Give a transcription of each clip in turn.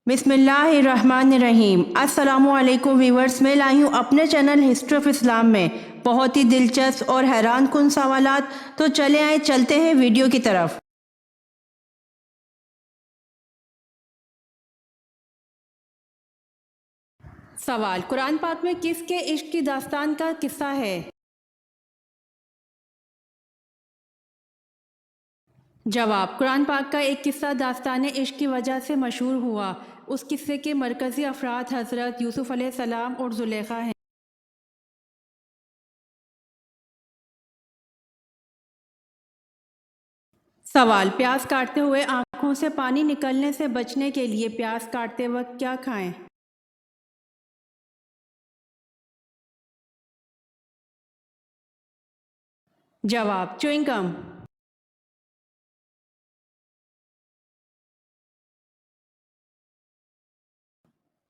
बिस्मिल्लाहिर्रहमानिर्रहीम। अस्सलामुअलैकुम व्यूअर्स, मैं लाई हूँ अपने चैनल हिस्ट्री ऑफ इस्लाम में बहुत ही दिलचस्प और हैरान कुन सवालात। तो चलते हैं वीडियो की तरफ। सवाल, कुरान पाक में किसके इश्क की दास्तान का किस्सा है? जवाब, कुरान पाक का एक किस्सा दास्तान इश्क की वजह से मशहूर हुआ। उस किस्से के मरकज़ी अफराद हज़रत यूसुफ़ अलैहिस्सलाम और ज़ुलेखा हैं। सवाल, प्याज काटते हुए आंखों से पानी निकलने से बचने के लिए प्याज काटते वक्त क्या खाएं? जवाब, च्युइंगम।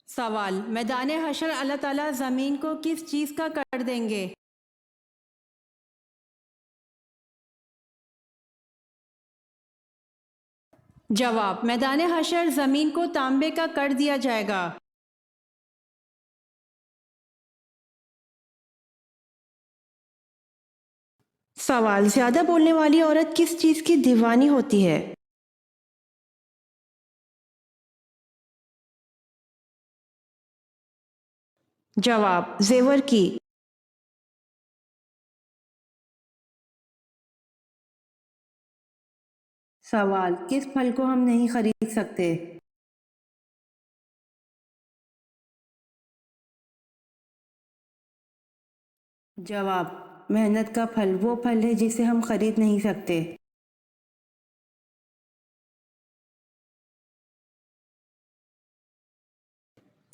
सवाल, मैदान हशर अल्लाह ताला ज़मीन को किस चीज़ का कर देंगे? जवाब, मैदान हशर ज़मीन को तांबे का कर दिया जाएगा। सवाल, ज़्यादा बोलने वाली औरत किस चीज़ की दीवानी होती है? जवाब, जेवर की। सवाल, किस फल को हम नहीं खरीद सकते? जवाब, मेहनत का फल वो फल है जिसे हम खरीद नहीं सकते।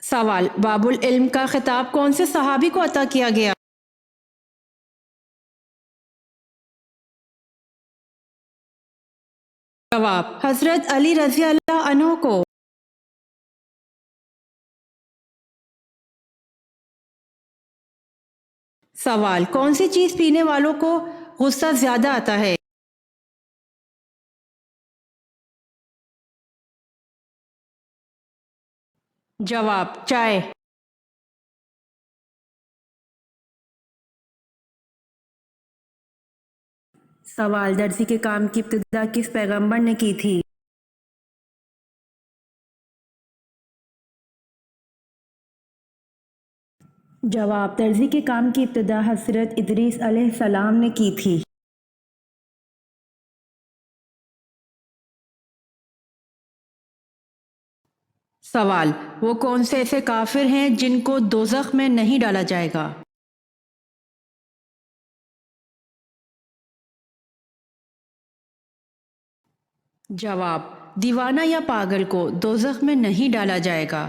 सवाल, बाबुल इल्म का खिताब कौन से सहाबी को अता किया गया? जवाब, हजरत अली रजी अल्लाह अन्हो को। सवाल, कौन सी चीज़ पीने वालों को गुस्सा ज्यादा आता है? जवाब, चाय। सवाल, दर्जी के काम की इब्तिदा किस पैगंबर ने की थी? जवाब, दर्जी के काम की इब्तिदा हजरत इदरीस अलैहिस्सलाम ने की थी। सवाल, वो कौन से ऐसे काफिर हैं जिनको दोज़ख में नहीं डाला जाएगा? जवाब, दीवाना या पागल को दोज़ख में नहीं डाला जाएगा।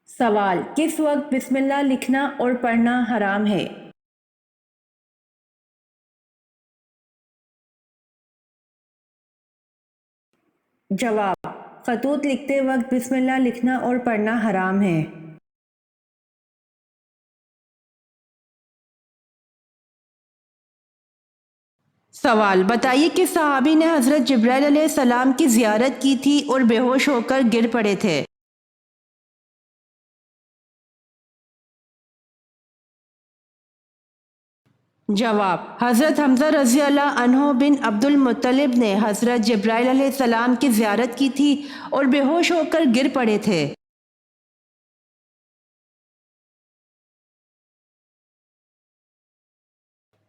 सवाल, किस वक्त बिस्मिल्लाह लिखना और पढ़ना हराम है? जवाब, खतूत लिखते वक्त बिस्मिल्लाह लिखना और पढ़ना हराम है। सवाल, बताइए कि सहाबी ने हजरत जिब्राइल अलैहिस्सलाम की जियारत की थी और बेहोश होकर गिर पड़े थे? जवाब, हजरत हमजा रजी अल्लाह अन्हो बिन अब्दुल मुत्तलिब ने हजरत जिब्राइल अलैहिस्सलाम की जियारत की थी और बेहोश होकर गिर पड़े थे।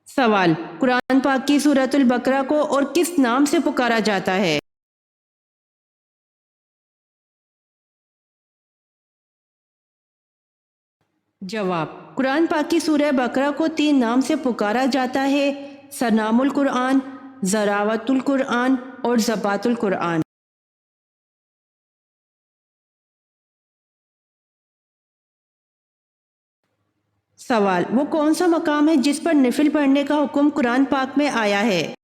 सवाल, कुरान पाक की सूरतुल बकरा को और किस नाम से पुकारा जाता है? जवाब, कुरान पाक की सूरह बकरा को 3 नाम से पुकारा जाता है: सनामुल कुरान, ज़रावतुल कुरान और ज़बातुल कुरान। सवाल, वो कौन सा मकाम है जिस पर नफिल पढ़ने का हुक्म कुरान पाक में आया है?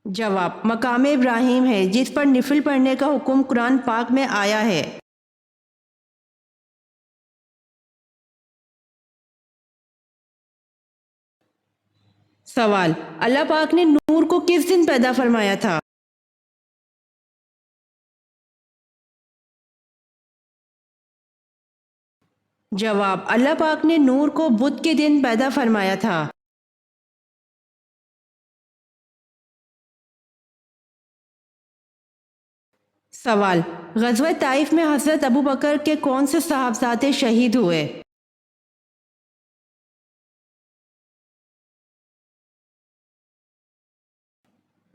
जवाब, मकाम इब्राहिम है जिस पर नफिल पढ़ने का हुक्म कुरान पाक में आया है। سوال: اللہ پاک نے نور کو کس دن پیدا فرمایا تھا؟ جواب: اللہ پاک نے نور کو بدھ کے دن پیدا فرمایا تھا۔ سوال: غزوہ طائف میں حضرت ابو بکر کے کون سے صحابزادے شہید ہوئے؟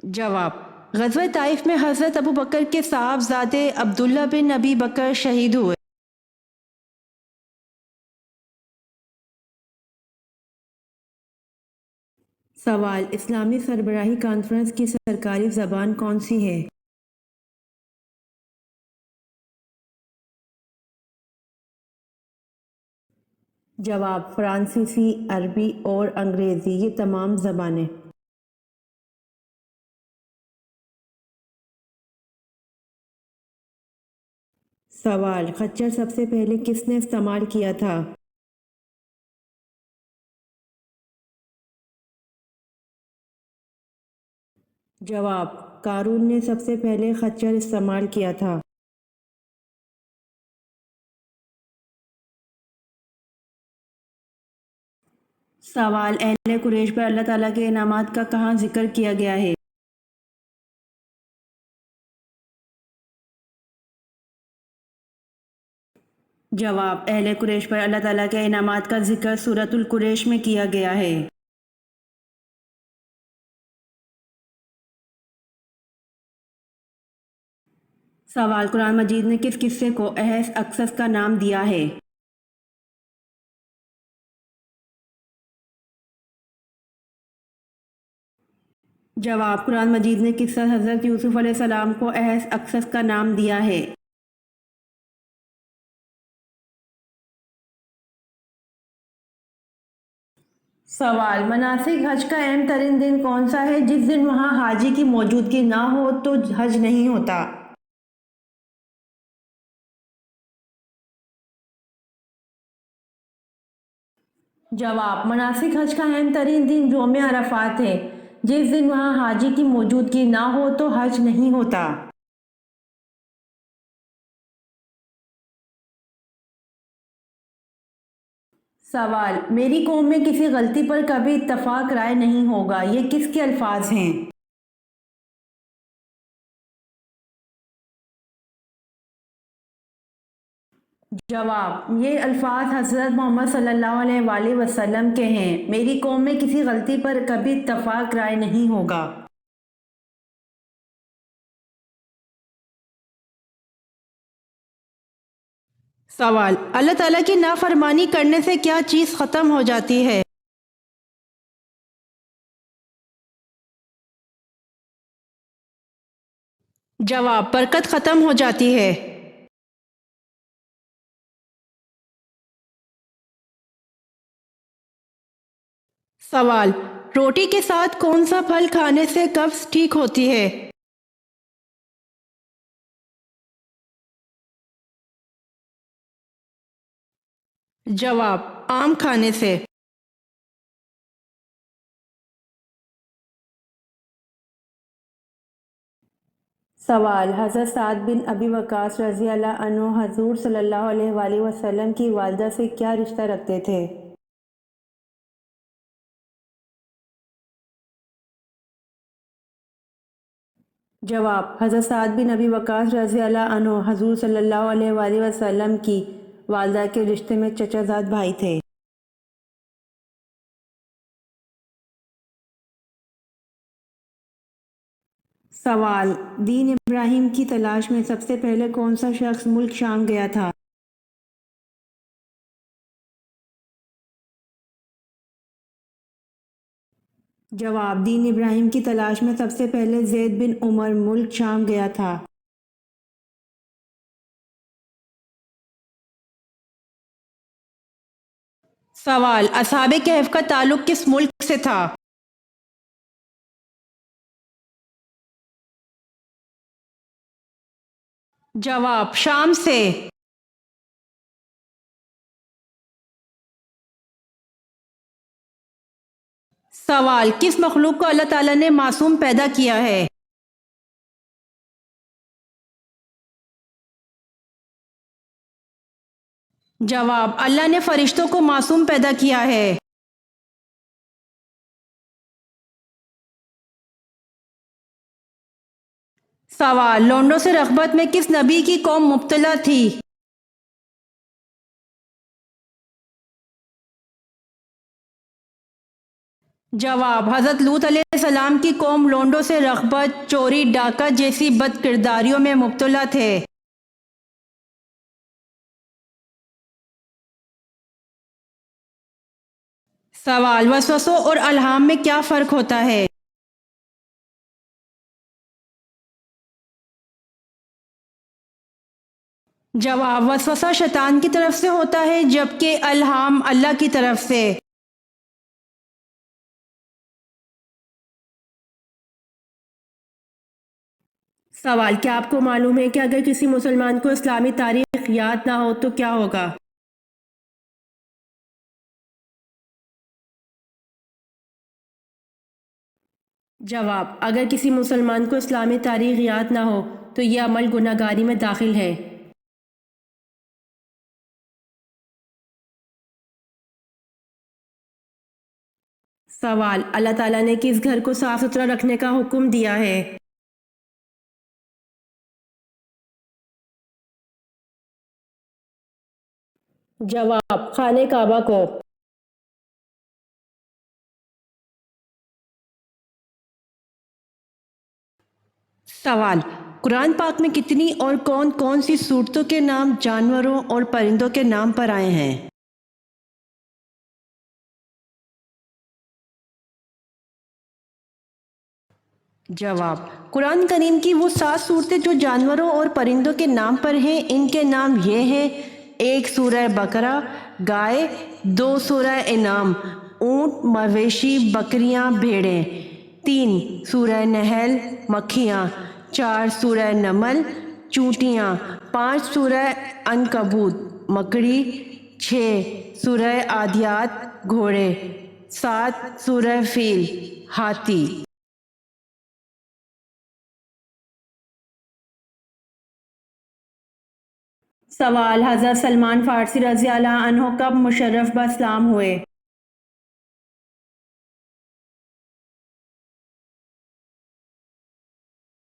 جواب: غزوہ طائف میں حضرت ابو بکر کے صحابزادے عبداللہ بن ابی بکر شہید ہوئے۔ سوال: اسلامی سربراہی کانفرنس کی سرکاری زبان کون سی ہے؟ جواب: فرانسیسی، عربی اور انگریزی، یہ تمام زبانیں۔ سوال: خچر سب سے پہلے کس نے استعمال کیا تھا؟ جواب: قارون نے سب سے پہلے خچر استعمال کیا تھا۔ سوال: اہل قریش پر اللہ تعالیٰ کے انعامات کا کہاں ذکر کیا گیا ہے؟ جواب: اہل قریش پر اللہ تعالیٰ کے انعامات کا ذکر سورۃ القریش میں کیا گیا ہے۔ سوال: قرآن مجید نے کس قصے کو احس اکسس کا نام دیا ہے؟ جواب: قرآن مجید نے قصہ حضرت یوسف علیہ السلام کو احس اکسس کا نام دیا ہے۔ سوال: مناسک حج کا اہم ترین دن کون سا ہے جس دن وہاں حاجی کی موجودگی نہ ہو تو حج نہیں ہوتا؟ جواب: مناسک حج کا اہم ترین دن یوم عرفات ہے، جس دن وہاں حاجی کی موجودگی نہ ہو تو حج نہیں ہوتا۔ سوال: میری قوم میں کسی غلطی پر کبھی اتفاق رائے نہیں ہوگا، یہ کس کے الفاظ ہیں؟ جواب: یہ الفاظ حضرت محمد صلی اللہ علیہ وآلہ وسلم کے ہیں۔ میری قوم میں کسی غلطی پر کبھی اتفاق رائے نہیں ہوگا۔ سوال: اللہ تعالیٰ کی نافرمانی کرنے سے کیا چیز ختم ہو جاتی ہے؟ جواب: برکت ختم ہو جاتی ہے۔ سوال: روٹی کے ساتھ کون سا پھل کھانے سے قبض ٹھیک ہوتی ہے؟ جواب: آم کھانے سے۔ سوال: حضرت سعد بن ابی وقاص رضی اللہ عنہ حضور صلی اللہ علیہ وآلہ وسلم کی والدہ سے کیا رشتہ رکھتے تھے؟ جواب: حضرت سعد بن ابی وقاص رضی اللہ عنہ حضور صلی اللہ علیہ وآلہ وسلم کی والدہ کے رشتے میں چچا زاد بھائی تھے۔ سوال: دین ابراہیم کی تلاش میں سب سے پہلے کون سا شخص ملک شام گیا تھا؟ جواب: دین ابراہیم کی تلاش میں سب سے پہلے زید بن عمر ملک شام گیا تھا۔ سوال: اصحاب کہف کا تعلق کس ملک سے تھا؟ جواب: شام سے۔ सवाल, किस मखलूक को अल्लाह ताला ने मासूम पैदा किया है? जवाब, अल्लाह ने फरिश्तों को मासूम पैदा किया है। सवाल, लोंडों से रग़बत में किस नबी की कौम मुब्तला थी? जवाब, हज़रत लूत अलैहिस्सलाम की कौम लोंडों से रग़बत, चोरी, डाका जैसी बदकिरदारियों में मुब्तला थे। सवाल, वसवसों और अल्हाम में क्या फ़र्क होता है? जवाब, वसवसा शैतान की तरफ से होता है जबकि अल्हाम अल्लाह की तरफ से। सवाल, क्या आपको मालूम है कि अगर किसी मुसलमान को इस्लामी तारीख याद ना हो तो क्या होगा? जवाब, अगर किसी मुसलमान को इस्लामी तारीख याद ना हो तो यह अमल गुनाहगारी में दाखिल है। सवाल, अल्लाह ताला ने किस घर को साफ सुथरा रखने का हुक्म दिया है? जवाब, खाने काबा को। सवाल, कुरान पाक में कितनी और कौन कौन सी सूरतों के नाम जानवरों और परिंदों के नाम पर आए हैं? जवाब, कुरान करीम की वो 7 सूरतें जो जानवरों और परिंदों के नाम पर हैं, इनके नाम ये हैं: 1 सूरह बकरा गाय, 2 सूरह इनाम ऊँट मवेशी बकरियां भेड़ें, 3 सूरह नहल मक्खियाँ, 4 सूरह नमल चूंटियाँ, 5 सूरह अनकबूत मकड़ी, 6 सूरह आदियात घोड़े, 7 सूरह फील हाथी। सवाल, हज़रत सलमान फ़ारसी रज़ी अल्लाह अन्हो कब मुशर्रफ ब इस्लाम हुए?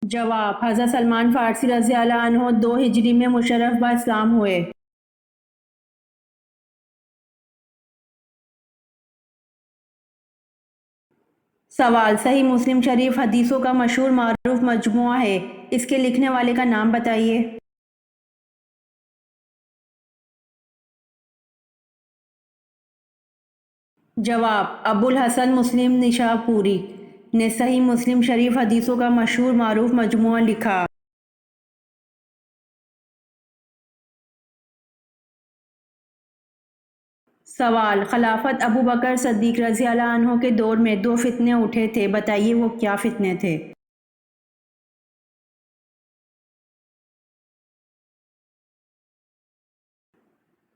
जवाब, हज़रत सलमान फ़ारसी रज़ी अल्लाह अन्हो 2 हिजरी में मुशर्रफ ब इस्लाम हुए। सवाल, सही मुस्लिम शरीफ हदीसों का मशहूर मारूफ मजमुआ है, इसके लिखने वाले का नाम बताइए। जवाब, अबुल हसन मुस्लिम निशापुरी ने सही मुस्लिम शरीफ हदीसों का मशहूर मारूफ मजमुआ लिखा। सवाल, खिलाफत अबू बकर सद्दीक रज़ी अल्लाह अन्हो के दौर में 2 फितने उठे थे, बताइए वो क्या फितने थे?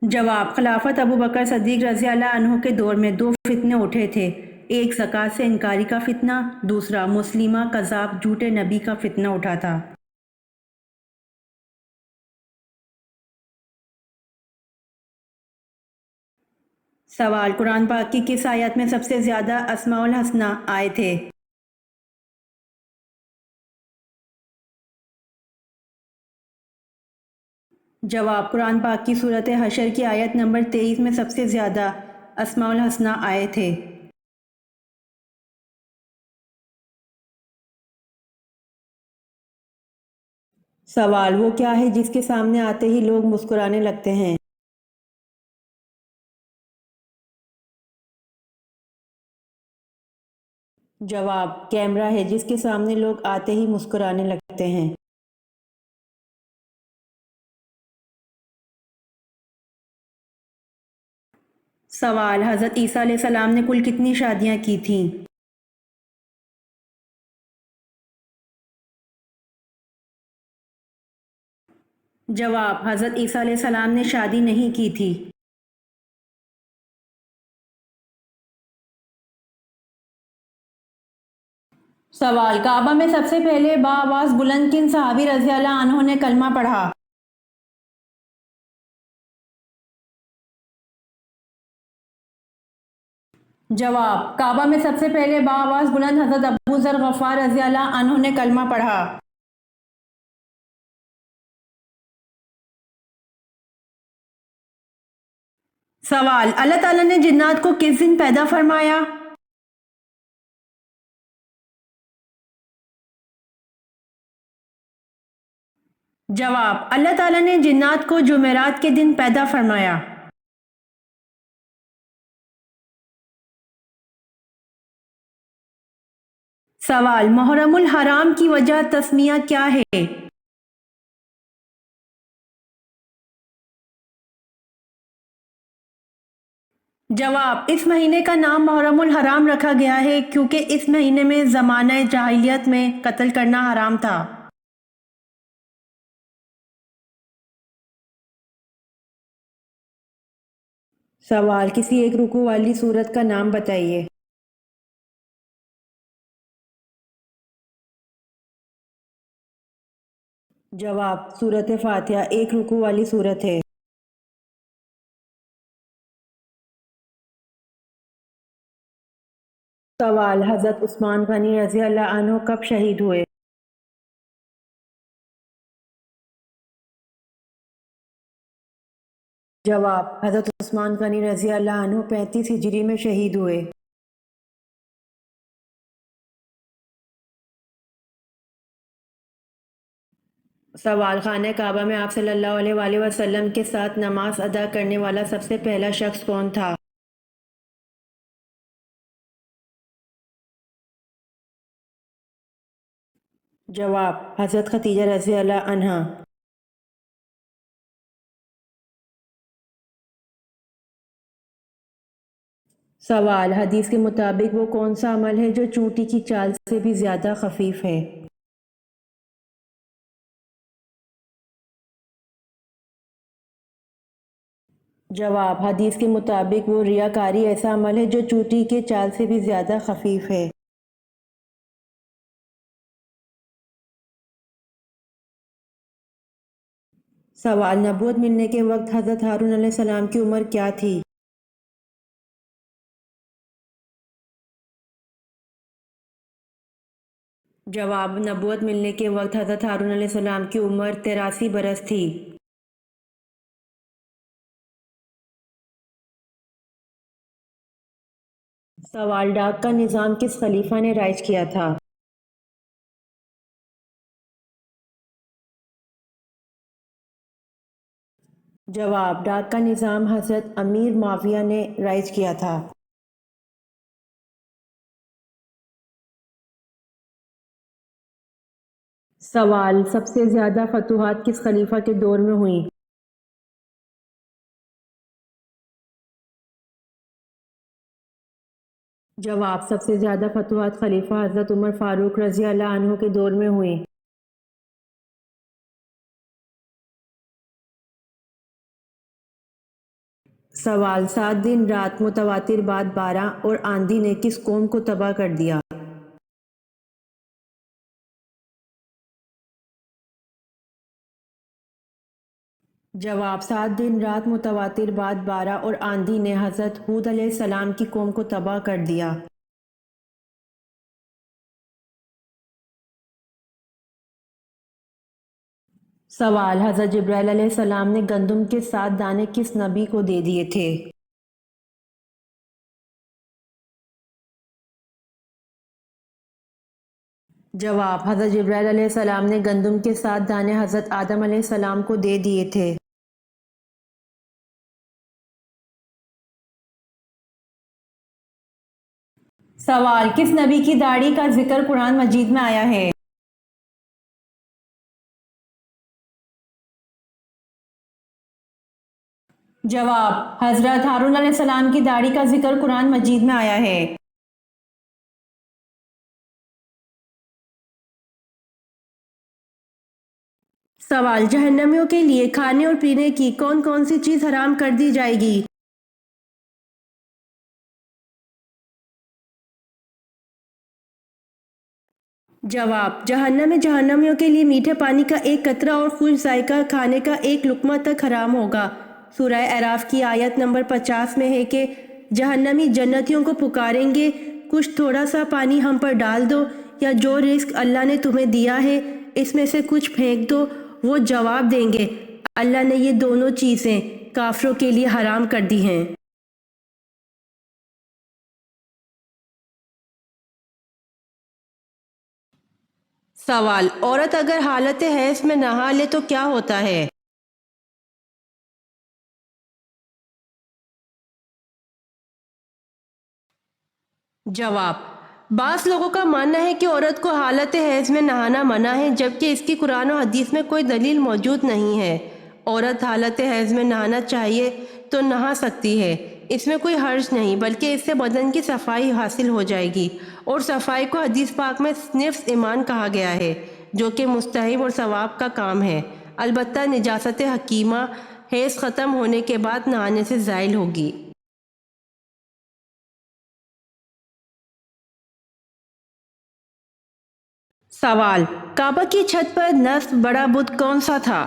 जवाब, खिलाफत अबू बकर सद्दीक रज़ी अल्लाह अन्हो के दौर में 2 फितने उठे थे। एक ज़कात से इनकारी का फितना, दूसरा मुस्लिमा कज़ाब झूठे नबी का फितना उठा था। सवाल, कुरान पाक की किस आयत में सबसे ज़्यादा अस्माउल हसना आए थे? जवाब, कुरान पाक की सूरत हशर की आयत नंबर 23 में सबसे ज़्यादा अस्माउल हसना आए थे। सवाल, वो क्या है जिसके सामने आते ही लोग मुस्कुराने लगते हैं? जवाब, कैमरा है जिसके सामने लोग आते ही मुस्कुराने लगते हैं। सवाल, हज़रत ईसा अलैहिस्सलाम ने कुल कितनी शादियाँ की थीं? जवाब, हज़रत ईसा अलैहिस्सलाम ने शादी नहीं की थी। سوال: کعبہ میں سب سے پہلے بآواز بلند کن صحابی رضی اللہ عنہ نے کلمہ پڑھا؟ جواب: کعبہ میں سب سے پہلے بآواز بلند حضرت ابو ذر غفار رضی اللہ عنہ نے کلمہ پڑھا۔ سوال: اللہ تعالیٰ نے جنات کو کس دن پیدا فرمایا؟ جواب: اللہ تعالیٰ نے جنات کو جمعرات کے دن پیدا فرمایا۔ سوال: محرم الحرام کی وجہ تسمیہ کیا ہے؟ جواب: اس مہینے کا نام محرم الحرام رکھا گیا ہے کیونکہ اس مہینے میں زمانہ جاہلیت میں قتل کرنا حرام تھا۔ سوال: کسی ایک رکوع والی سورت کا نام بتائیے۔ جواب: سورۃ فاتحہ ایک رکوع والی سورت ہے۔ سوال: حضرت عثمان غنی رضی اللہ عنہ کب شہید ہوئے؟ جواب: حضرت عثمان غنی رضی اللہ عنہ 35 ہجری میں شہید ہوئے۔ سوال: خانہ کعبہ میں آپ صلی اللہ علیہ وآلہ وسلم کے ساتھ نماز ادا کرنے والا سب سے پہلا شخص کون تھا؟ جواب: حضرت خدیجہ رضی اللہ عنہا۔ سوال: حدیث کے مطابق وہ کون سا عمل ہے جو چونٹی کی چال سے بھی زیادہ خفیف ہے؟ جواب: حدیث کے مطابق وہ ریاکاری ایسا عمل ہے جو چونٹی کے چال سے بھی زیادہ خفیف ہے۔ سوال: نبوت ملنے کے وقت حضرت ہارون علیہ السلام کی عمر کیا تھی؟ جواب: نبوت ملنے کے وقت حضرت ہارون علیہ السلام کی عمر 83 برس تھی۔ سوال: ڈاک کا نظام کس خلیفہ نے رائج کیا تھا؟ جواب: ڈاک کا نظام حضرت امیر معاویہ نے رائج کیا تھا۔ سوال: سب سے زیادہ فتوحات کس خلیفہ کے دور میں ہوئیں؟ جواب: سب سے زیادہ فتوحات خلیفہ حضرت عمر فاروق رضی اللہ عنہ کے دور میں ہوئیں۔ سوال: 7 دن رات متواتر بعد 12 اور آندھی نے کس قوم کو تباہ کر دیا؟ جواب: 7 دن رات متواتر بعد 12 اور آندھی نے حضرت ہود علیہ السلام کی قوم کو تباہ کر دیا۔ سوال: حضرت جبرائیل علیہ السلام نے گندم کے 7 دانے کس نبی کو دے دیے تھے؟ جواب: حضرت جبرائیل علیہ السلام نے گندم کے 7 دانے حضرت آدم علیہ السلام کو دے دیے تھے۔ سوال: کس نبی کی داڑھی کا ذکر قرآن مجید میں آیا ہے؟ جواب: حضرت ہارون علیہ السلام کی داڑھی کا ذکر قرآن مجید میں آیا ہے۔ سوال: جہنمیوں کے لیے کھانے اور پینے کی کون کون سی چیز حرام کر دی جائے گی؟ जवाब, जहन्नम में जहन्नमियों के लिए मीठे पानी का एक कतरा और खुश जायका खाने का एक लुक्मा तक हराम होगा। सूरह अराफ की आयत नंबर 50 में है कि जहन्नमी जन्नतियों को पुकारेंगे, कुछ थोड़ा सा पानी हम पर डाल दो, या जो रिस्क अल्लाह ने तुम्हें दिया है इसमें से कुछ फेंक दो। वो जवाब देंगे, अल्लाह ने ये दोनों चीज़ें काफिरों के लिए हराम कर दी हैं। सवाल, औरत अगर हालत हैज़ में नहा ले तो क्या होता है? जवाब, बास लोगों का मानना है कि औरत को हालत हैज़ में नहाना मना है, जबकि इसकी कुरान और हदीस में कोई दलील मौजूद नहीं है। औरत हालत हैज़ में नहाना चाहिए तो नहा सकती है, इसमें कोई हर्ज नहीं, बल्कि इससे बदन की सफाई हासिल हो जाएगी। और सफाई को हदीस पाक में निफ्स ईमान कहा गया है, जो कि मुस्तहब और सवाब का काम है। अलबत्ता निजासत हकीमा हैज़ ख़त्म होने के बाद नहाने से ज़ाइल होगी। सवाल, काबा की छत पर नस्ब बड़ा बुत कौन सा था?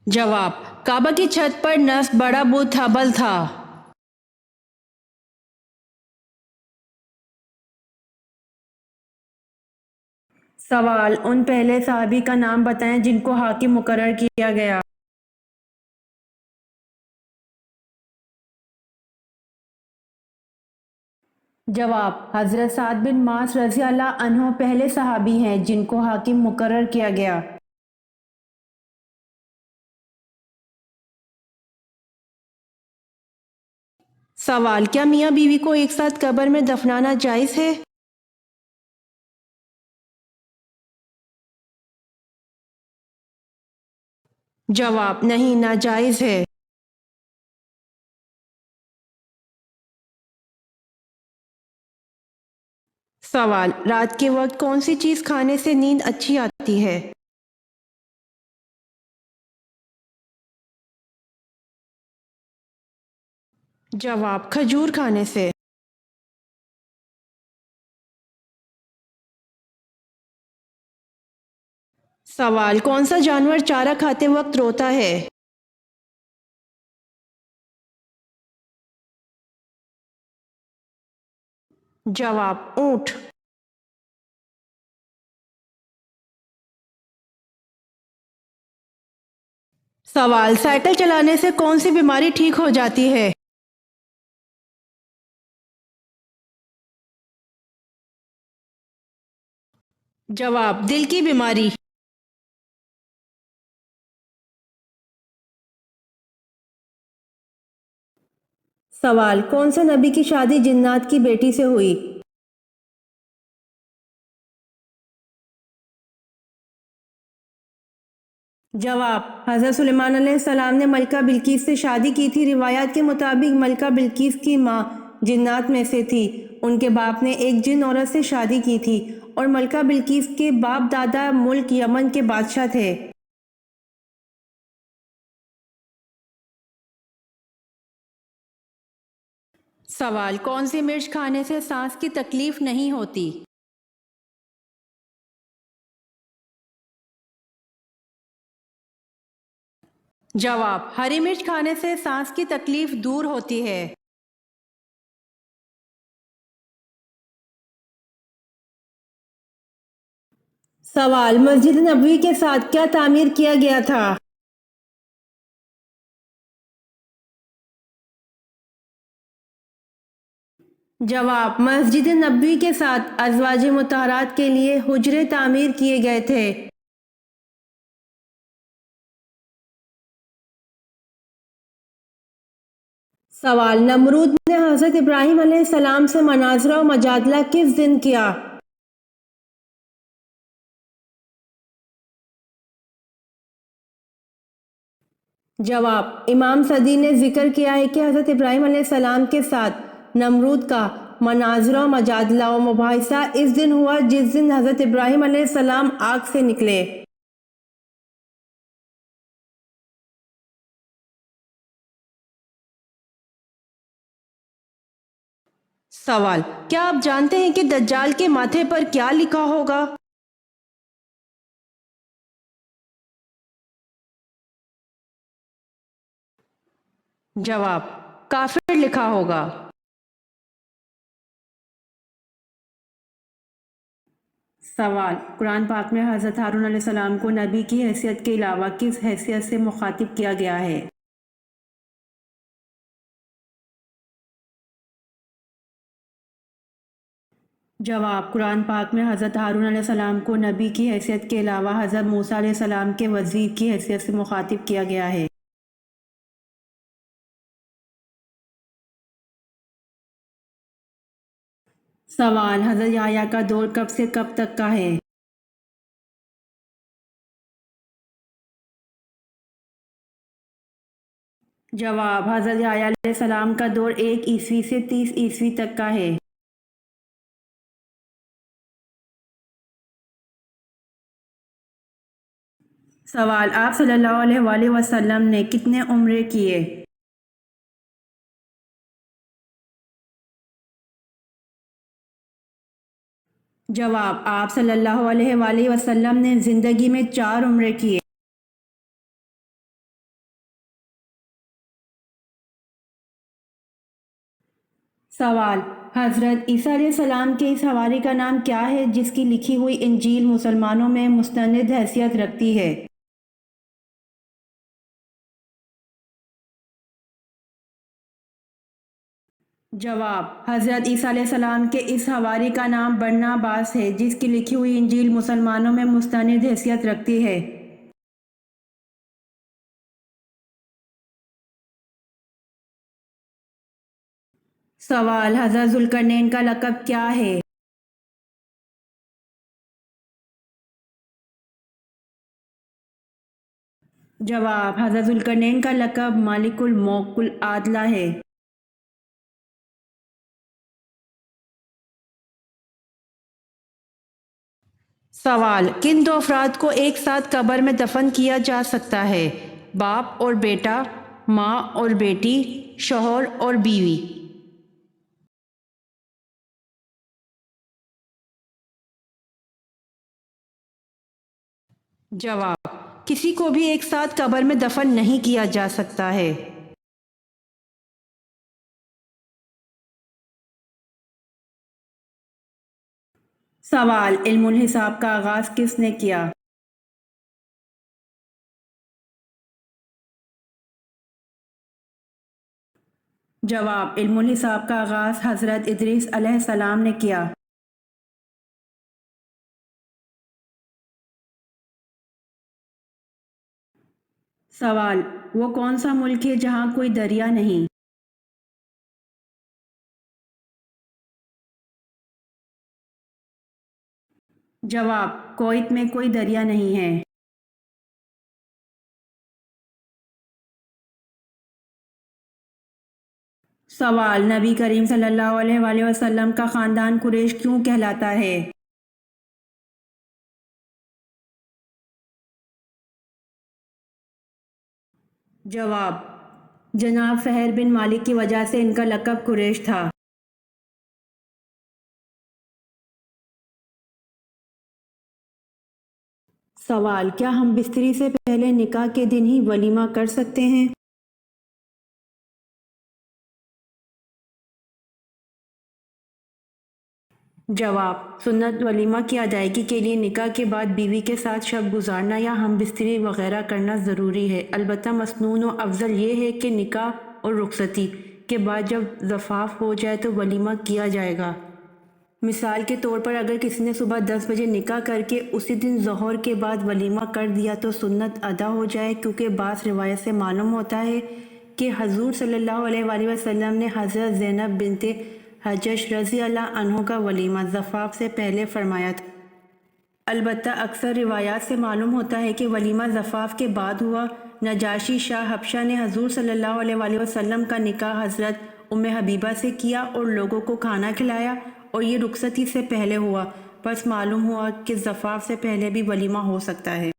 जवाब, काबा की छत पर नस्ब बड़ा बुत हबल था। सवाल, उन पहले साहबी का नाम बताएं जिनको हाकिम मुकर्रर किया गया। जवाब, हजरत साद बिन मास रज़ी अल्लाह अन्हो पहले सहाबी हैं जिनको हाकिम मुकर्रर किया गया। सवाल, क्या मियाँ बीवी को एक साथ कब्र में दफनाना जायज़ है? जवाब, नहीं, नाजायज़ है। सवाल, रात के वक्त कौन सी चीज़ खाने से नींद अच्छी आती है? जवाब, खजूर खाने से। सवाल, कौन सा जानवर चारा खाते वक्त रोता है? जवाब, ऊँट। सवाल, साइकिल चलाने से कौन सी बीमारी ठीक हो जाती है? जवाब, दिल की बीमारी। सवाल, कौन से नबी की शादी जिन्नात की बेटी से हुई? जवाब, हज़रत सुलेमान अलैहिस्सलाम ने मलका बिल्किस से शादी की थी। रिवायात के मुताबिक मलका बिल्किस की माँ जिन्नात में से थी। उनके बाप ने एक जिन औरत से शादी की थी और मलका बिल्किस के बाप दादा मुल्क यमन के बादशाह थे। सवाल, कौन सी मिर्च खाने से सांस की तकलीफ नहीं होती? जवाब, हरी मिर्च खाने से सांस की तकलीफ दूर होती है। सवाल, मस्जिद नबवी के साथ क्या तामीर किया गया था? जवाब, मस्जिद नबवी के साथ अज़वाज मुतहरात के लिए हुजरे तामीर किए गए थे। सवाल, नमरूद ने हज़रत इब्राहीम अलैहिस्सलाम से मनाजरा और मजादला किस दिन किया? जवाब, इमाम सदी ने जिक्र किया है कि हज़रत इब्राहीम अलैहिस्सलाम के साथ नमरूद का मनाजरा और मजादला और मुबाहिसा इस दिन हुआ जिस दिन हज़रत इब्राहीम अलैहिस्सलाम आग से निकले। सवाल, क्या आप जानते हैं कि दज्जाल के माथे पर क्या लिखा होगा? जवाब, काफिर लिखा होगा। सवाल, कुरान पाक में हज़रत हारून अलैहिस्सलाम को नबी की हैसियत के अलावा किस हैसियत से मुखातिब किया गया है? जवाब, कुरान पाक में हज़रत हारून अलैहिस्सलाम को नबी की हैसियत के अलावा हज़रत मूसा अलैहिस्सलाम के वज़ीर की हैसियत से मुखातिब किया गया है। सवाल, हज़रत याह्या का दौर कब से कब तक का है? जवाब, हज़रत याह्या अलैहिस्सलाम का दौर 1 ईस्वी से 30 ईस्वी तक का है। सवाल, आप सल्लल्लाहु अलैहि वसल्लम ने कितने उम्रे किए? जवाब, आप सल्लल्लाहु अलैहि वसल्लम ने ज़िंदगी में 4 उम्रे किए। सवाल, हज़रत ईसा अलैहिस्सलाम के इस हवारी का नाम क्या है जिसकी लिखी हुई इंजील मुसलमानों में मुस्तनिद हैसियत रखती है? जवाब, हज़रत ईसा अलैहिस्सलाम के इस हवारी का नाम बरनबास है जिसकी लिखी हुई इंजील मुसलमानों में मुस्तनिद हैसियत रखती है। सवाल, हज़रत ज़ुल्करनैन का लक़ब क्या है? जवाब, हज़रत ज़ुल्करनैन का लक़ब मालिकुल मौकुल आदला है। सवाल, किन 2 अफराद को एक साथ कब्र में दफन किया जा सकता है? बाप और बेटा, माँ और बेटी, शौहर और बीवी। जवाब, किसी को भी एक साथ कब्र में दफन नहीं किया जा सकता है। सवाल, इल्मुल हिसाब का आगाज़ किसने किया? जवाब, इल्मुल हिसाब का आगाज़ हज़रत इदरीस अलैहिस्सलाम ने किया। सवाल, वो कौन सा मुल्क है जहाँ कोई दरिया नहीं? जवाब, कुवैत में कोई दरिया नहीं है। सवाल, नबी करीम सल्लल्लाहु अलैहि वसल्लम का ख़ानदान कुरैश क्यों कहलाता है? जवाब, जनाब फ़हर बिन मालिक की वजह से इनका लक़ब कुरैश था। सवाल, क्या हम बिस्तरी से पहले निकाह के दिन ही वलीमा कर सकते हैं? जवाब, सुन्नत वलीमा की अदायगी के लिए निकाह के बाद बीवी के साथ शब गुजारना या हम बिस्तरी वगैरह करना ज़रूरी है। अलबत्ता मसनून व अफजल ये है कि निकाह और रुखसती के बाद जब ज़फ़ाफ़ हो जाए तो वलीमा किया जाएगा। मिसाल के तौर पर अगर किसी ने सुबह 10 बजे निकाह करके उसी दिन ज़ोहर के बाद वलीमा कर दिया तो सुन्नत अदा हो जाए, क्योंकि बास रिवायत से मालूम होता है कि हजूर सल्लल्लाहु अलैहि वसल्लम ने हज़रत ज़ैनब बिनते हजश रज़ी अल्लाह अन्हो का वलीमा ज़फ़ाफ़ से पहले फरमाया था। अलबत्ता अक्सर रिवायात से मालूम होता है कि वलीमा ज़फ़ाफ़ के बाद हुआ। नजाशी शाह हबशा ने हजूर सल्लल्लाहु अलैहि वसल्लम का निकाह हज़रत उम्मे हबीबा से किया और लोगों को खाना खिलाया, और ये रुखसती से पहले हुआ। बस मालूम हुआ कि ज़फ़ाफ़ से पहले भी वलीमा हो सकता है।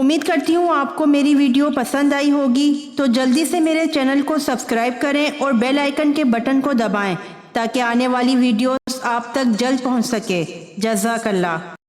امید کرتی ہوں آپ کو میری ویڈیو پسند آئی ہوگی، تو جلدی سے میرے چینل کو سبسکرائب کریں اور بیل آئیکن کے بٹن کو دبائیں تاکہ آنے والی ویڈیوز آپ تک جلد پہنچ سکے۔ جزاک اللہ۔